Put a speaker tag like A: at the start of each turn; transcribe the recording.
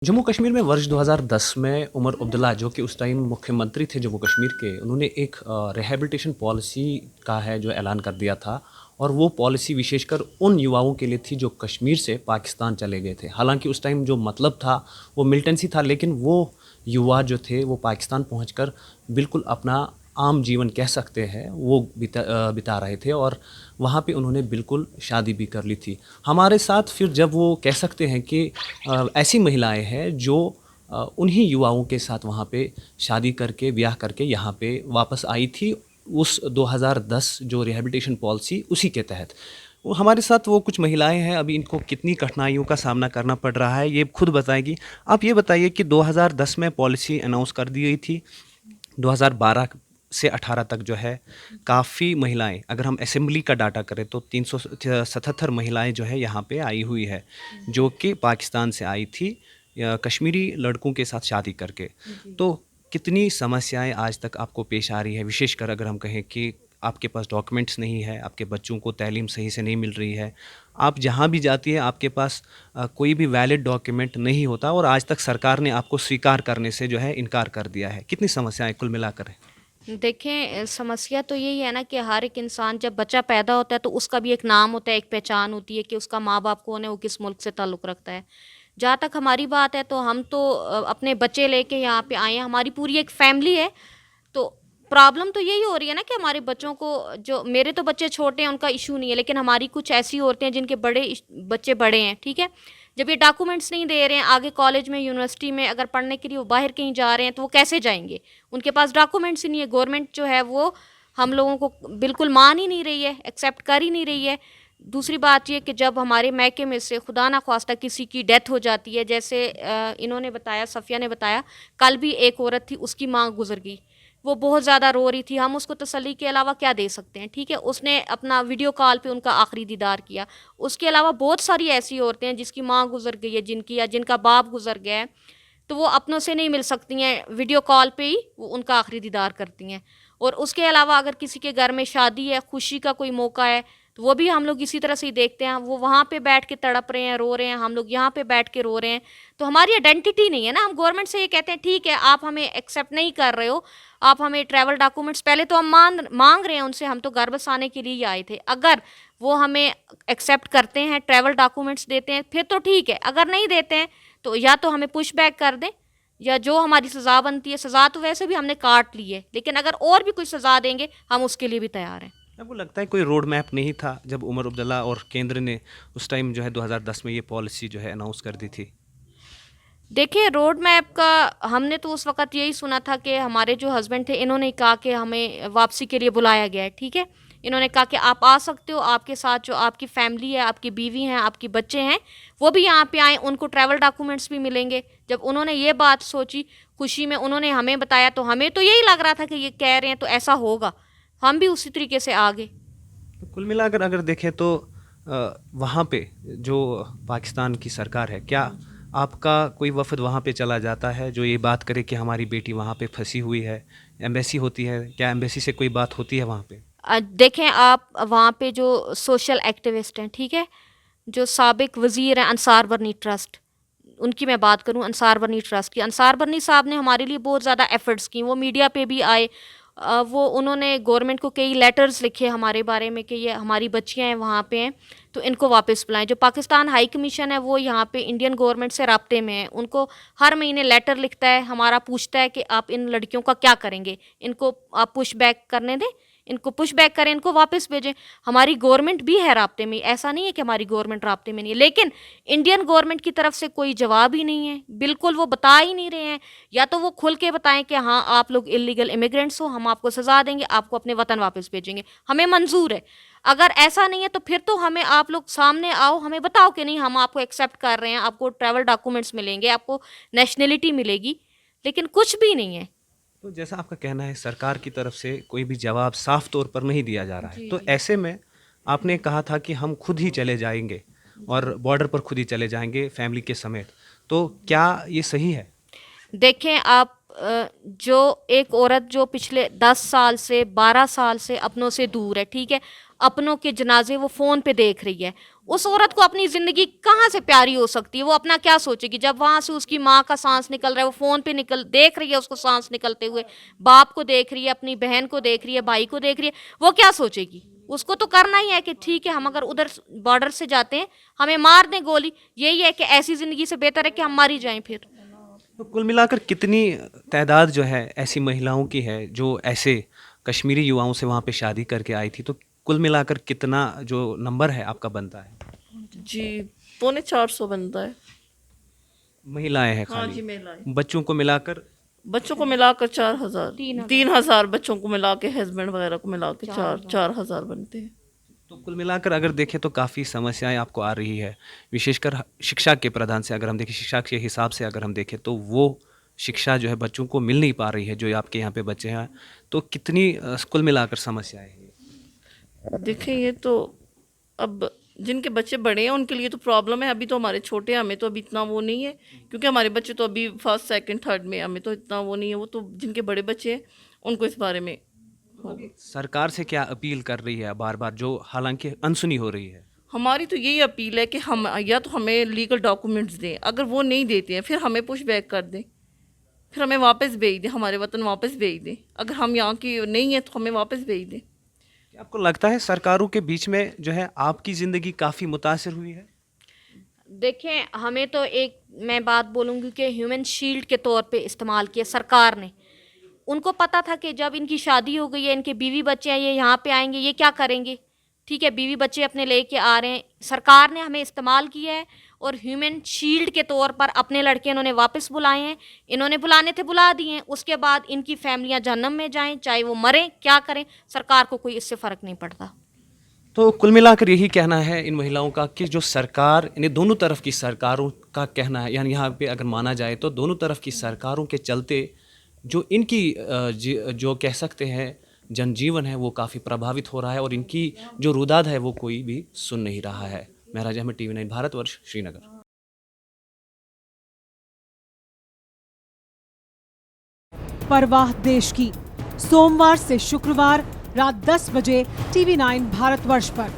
A: जम्मू कश्मीर में वर्ष 2010 में उमर अब्दुल्ला जो कि उस टाइम मुख्यमंत्री थे जम्मू कश्मीर के, उन्होंने एक रिहैबिलिटेशन पॉलिसी का है जो ऐलान कर दिया था। और वो पॉलिसी विशेषकर उन युवाओं के लिए थी जो कश्मीर से पाकिस्तान चले गए थे। हालांकि उस टाइम जो मतलब था वो मिलिटेंसी था, लेकिन वो युवा जो थे वो पाकिस्तान पहुंचकर बिल्कुल अपना आम जीवन कह सकते हैं वो बिता रहे थे, और वहाँ पे उन्होंने बिल्कुल शादी भी कर ली थी। हमारे साथ फिर जब वो कह सकते हैं कि ऐसी महिलाएं हैं जो उन्हीं युवाओं के साथ वहाँ पे शादी करके ब्याह करके यहाँ पे वापस आई थी, उस 2010 जो रिहैबिलिटेशन पॉलिसी उसी के तहत। वो हमारे साथ वो कुछ महिलाएं हैं, अभी इनको कितनी कठिनाइयों का सामना करना पड़ रहा है ये खुद बताएगी। आप ये बताइए कि 2010 में पॉलिसी अनाउंस कर दी गई थी, 2012 से 18 तक जो है काफ़ी महिलाएं, अगर हम असेंबली का डाटा करें तो 377 महिलाएं जो है यहाँ पे आई हुई है, जो कि पाकिस्तान से आई थी कश्मीरी लड़कों के साथ शादी करके। तो कितनी समस्याएं आज तक आपको पेश आ रही है, विशेषकर अगर हम कहें कि आपके पास डॉक्यूमेंट्स नहीं है, आपके बच्चों को तालीम सही से नहीं मिल रही है, आप जहाँ भी जाती है आपके पास कोई भी वैलिड डॉक्यूमेंट नहीं होता, और आज तक सरकार ने आपको स्वीकार करने से जो है इनकार कर दिया है। कितनी समस्याएं कुल मिलाकर है?
B: देखें, समस्या तो यही है ना कि हर एक इंसान जब बच्चा पैदा होता है तो उसका भी एक नाम होता है, एक पहचान होती है कि उसका माँ बाप कौन है, वो किस मुल्क से ताल्लुक़ रखता है। जहाँ तक हमारी बात है तो हम तो अपने बच्चे लेके यहाँ पे आए हैं, हमारी पूरी एक फैमिली है। तो प्रॉब्लम तो यही हो रही है ना कि हमारे बच्चों को, जो मेरे तो बच्चे छोटे हैं उनका इशू नहीं है, लेकिन हमारी कुछ ऐसी औरतें हैं जिनके बच्चे बड़े हैं, ठीक है। जब ये डॉक्यूमेंट्स नहीं दे रहे हैं, आगे कॉलेज में, यूनिवर्सिटी में अगर पढ़ने के लिए वो बाहर कहीं जा रहे हैं तो वो कैसे जाएंगे? उनके पास डॉक्यूमेंट्स ही नहीं है। गवर्नमेंट जो है वो हम लोगों को बिल्कुल मान ही नहीं रही है, एक्सेप्ट कर ही नहीं रही है। दूसरी बात ये कि जब हमारे मैके में से खुदा ना ख्वास्ता किसी की डेथ हो जाती है, जैसे इन्होंने बताया, सफ़िया ने बताया, कल भी एक औरत थी, उसकी माँ गुजर गई, वो बहुत ज़्यादा रो रही थी, हम उसको तसल्ली के अलावा क्या दे सकते हैं, ठीक है। उसने अपना वीडियो कॉल पे उनका आखिरी दीदार किया। उसके अलावा बहुत सारी ऐसी औरतें हैं जिसकी माँ गुजर गई है, जिनकी या जिनका बाप गुजर गया है, तो वो अपनों से नहीं मिल सकती हैं, वीडियो कॉल पे ही वो उनका आखिरी दीदार करती हैं। और उसके अलावा अगर किसी के घर में शादी है, खुशी का कोई मौका है, तो वो भी हम लोग इसी तरह से ही देखते हैं। वो वहाँ पे बैठ के तड़प रहे हैं, रो रहे हैं, हम लोग यहाँ पे बैठ के रो रहे हैं। तो हमारी आइडेंटिटी नहीं है ना। हम गवर्नमेंट से ये कहते हैं ठीक है, आप हमें एक्सेप्ट नहीं कर रहे हो, आप हमें ट्रैवल डॉक्यूमेंट्स, पहले तो हम मांग रहे हैं उनसे, हम तो घर बसाने के लिए ही आए थे। अगर वो हमें एक्सेप्ट करते हैं, ट्रैवल डॉक्यूमेंट्स देते हैं, फिर तो ठीक है। अगर नहीं देते हैं तो या तो हमें पुश बैक कर दें, या जो हमारी सज़ा बनती है, सज़ा तो वैसे भी हमने काट ली है, लेकिन अगर और भी कुछ सज़ा देंगे हम उसके लिए भी तैयार हैं।
A: आपको लगता है कोई रोड मैप नहीं था जब उमर अब्दुल्ला और केंद्र ने उस टाइम जो है 2010 में ये पॉलिसी जो है अनाउंस कर दी थी?
B: देखिए, रोड मैप का हमने तो उस वक़्त यही सुना था कि हमारे जो हस्बैंड थे, इन्होंने कहा कि हमें वापसी के लिए बुलाया गया है, ठीक है। इन्होंने कहा कि आप आ सकते हो, आपके साथ जो आपकी फैमिली है, आपकी बीवी हैं, आपके बच्चे हैं, वो भी यहाँ पे आएँ, उनको ट्रैवल डॉक्यूमेंट्स भी मिलेंगे। जब उन्होंने ये बात सोची, खुशी में उन्होंने हमें बताया, तो हमें तो यही लग रहा था कि ये कह रहे हैं तो ऐसा होगा। हम भी उसी तरीके से आ गए।
A: तो कुल मिलाकर अगर देखें तो वहाँ पे जो पाकिस्तान की सरकार है, क्या आपका कोई वफद वहाँ पे चला जाता है जो ये बात करे कि हमारी बेटी वहाँ पे फंसी हुई है? एम्बेसी होती है, क्या एम्बेसी से कोई बात होती है वहाँ पे?
B: देखें, आप वहाँ पे जो सोशल एक्टिविस्ट हैं, ठीक है, जो साबिक वज़ीर हैं अंसार बरनी ट्रस्ट, उनकी मैं बात करूं, अंसार बरनी ट्रस्ट की, अंसार बरनी साहब ने हमारे लिए बहुत ज़्यादा एफ़र्ट्स की। वो मीडिया पे भी आए, वो उन्होंने गवर्नमेंट को कई लेटर्स लिखे हमारे बारे में कि ये हमारी बच्चियां हैं वहाँ पे हैं, तो इनको वापस बुलाएं। जो पाकिस्तान हाई कमीशन है वो यहाँ पे इंडियन गवर्नमेंट से राब्ते में है, उनको हर महीने लेटर लिखता है, हमारा पूछता है कि आप इन लड़कियों का क्या करेंगे, इनको आप पुश बैक करने दें, इनको पुश बैक करें, इनको वापस भेजें। हमारी गवर्नमेंट भी है राब्ते में, ऐसा नहीं है कि हमारी गवर्नमेंट राब्ते में नहीं है, लेकिन इंडियन गवर्नमेंट की तरफ से कोई जवाब ही नहीं है, बिल्कुल वो बता ही नहीं रहे हैं। या तो वो खुल के बताएं कि हाँ आप लोग इलीगल इमिग्रेंट्स हो, हम आपको सज़ा देंगे, आपको अपने वतन वापस भेजेंगे, हमें मंजूर है। अगर ऐसा नहीं है तो फिर तो हमें, आप लोग सामने आओ, हमें बताओ कि नहीं हम आपको एक्सेप्ट कर रहे हैं, आपको ट्रैवल डॉक्यूमेंट्स मिलेंगे, आपको नेशनलिटी मिलेगी, लेकिन कुछ भी नहीं है।
A: तो जैसा आपका कहना है सरकार की तरफ से कोई भी जवाब साफ तौर पर नहीं दिया जा रहा है,
B: जी
A: तो
B: जी।
A: ऐसे में आपने कहा था कि हम खुद ही चले जाएंगे और बॉर्डर पर खुद ही चले जाएंगे फैमिली के समेत, तो क्या ये सही है?
B: देखें आप, जो एक औरत जो पिछले 10 साल से, 12 साल से अपनों से दूर है, ठीक है, अपनों के जनाजे वो फ़ोन पे देख रही है, उस औरत को अपनी ज़िंदगी कहाँ से प्यारी हो सकती है? वो अपना क्या सोचेगी जब वहाँ से उसकी माँ का सांस निकल रहा है, वो फ़ोन पे देख रही है उसको सांस निकलते हुए, बाप को देख रही है, अपनी बहन को देख रही है, भाई को देख रही है, वो क्या सोचेगी? उसको तो करना ही है कि ठीक है, हम अगर उधर बॉर्डर से जाते हैं, हमें मार दें गोली, यही है कि ऐसी ज़िंदगी से बेहतर है कि हम मर ही जाएं फिर।
A: तो कुल मिलाकर कितनी तादाद जो है ऐसी महिलाओं की है जो ऐसे कश्मीरी युवाओं से वहाँ पे शादी करके आई थी, तो कुल मिलाकर कितना जो नंबर है आपका बनता है?
C: जी 350 बनता है।
A: महिलाएं हैं
C: हाँ जी
A: खाली,
C: महिलाएं।
A: बच्चों को मिलाकर
C: बच्चों को मिलाकर 4000, 3000 बच्चों को मिला के, हस्बैंड वगैरह को मिला के 4000 बनते हैं।
A: तो कुल मिलाकर अगर देखें तो काफ़ी समस्याएं आपको आ रही है, विशेषकर शिक्षा के प्रधान से अगर हम देखें, शिक्षा के हिसाब से अगर हम देखें तो वो शिक्षा जो है बच्चों को मिल नहीं पा रही है जो आपके यहाँ पे बच्चे हैं, तो कितनी कुल मिलाकर समस्याएं हैं?
C: देखें ये तो अब जिनके बच्चे बड़े हैं उनके लिए तो प्रॉब्लम है, अभी तो हमारे छोटे हैं, हमें तो अभी इतना वो नहीं है, क्योंकि हमारे बच्चे तो अभी फर्स्ट सेकंड थर्ड में, हमें तो इतना वो नहीं है। वो तो जिनके बड़े बच्चे हैं उनको इस बारे में होगा।
A: सरकार से क्या अपील कर रही है बार बार, जो हालांकि अनसुनी हो रही है?
C: हमारी तो यही अपील है कि हम या तो हमें लीगल डॉक्यूमेंट्स दें, अगर वो नहीं देते हैं फिर हमें पुश बैक कर दें, फिर हमें वापस भेज दें, हमारे वतन वापस भेज दें। अगर हम यहाँ की नहीं है तो हमें वापस भेज दें।
A: क्या आपको लगता है सरकारों के बीच में जो है आपकी ज़िंदगी काफ़ी मुतासिर हुई है?
B: देखें, हमें तो एक मैं बात बोलूँगी कि ह्यूमन शील्ड के तौर पे इस्तेमाल किया सरकार ने। उनको पता था कि जब इनकी शादी हो गई है, इनके बीवी बच्चे हैं, ये यहाँ पे आएंगे, ये क्या करेंगे? ठीक है, बीवी बच्चे अपने लेके आ रहे हैं, सरकार ने हमें इस्तेमाल किया है और ह्यूमन शील्ड के तौर पर अपने लड़के इन्होंने वापस बुलाए हैं। इन्होंने बुलाने थे, बुला दिए हैं, उसके बाद इनकी फैमिलियाँ जहन्नम में जाएं, चाहे वो मरें, क्या करें, सरकार को कोई इससे फ़र्क नहीं पड़ता।
A: तो कुल मिलाकर यही कहना है इन महिलाओं का कि जो सरकार, इन्हें दोनों तरफ की सरकारों का कहना है, यानी यहाँ पे अगर माना जाए तो दोनों तरफ की सरकारों के चलते जो इनकी जो कह सकते हैं जनजीवन है वो काफ़ी प्रभावित हो रहा है और इनकी जो रुदाद है वो कोई भी सुन नहीं रहा है। महराज अहमद, TV9 भारतवर्ष, श्रीनगर।
D: परवाह देश की, सोमवार से शुक्रवार रात 10 बजे TV9 भारतवर्ष पर।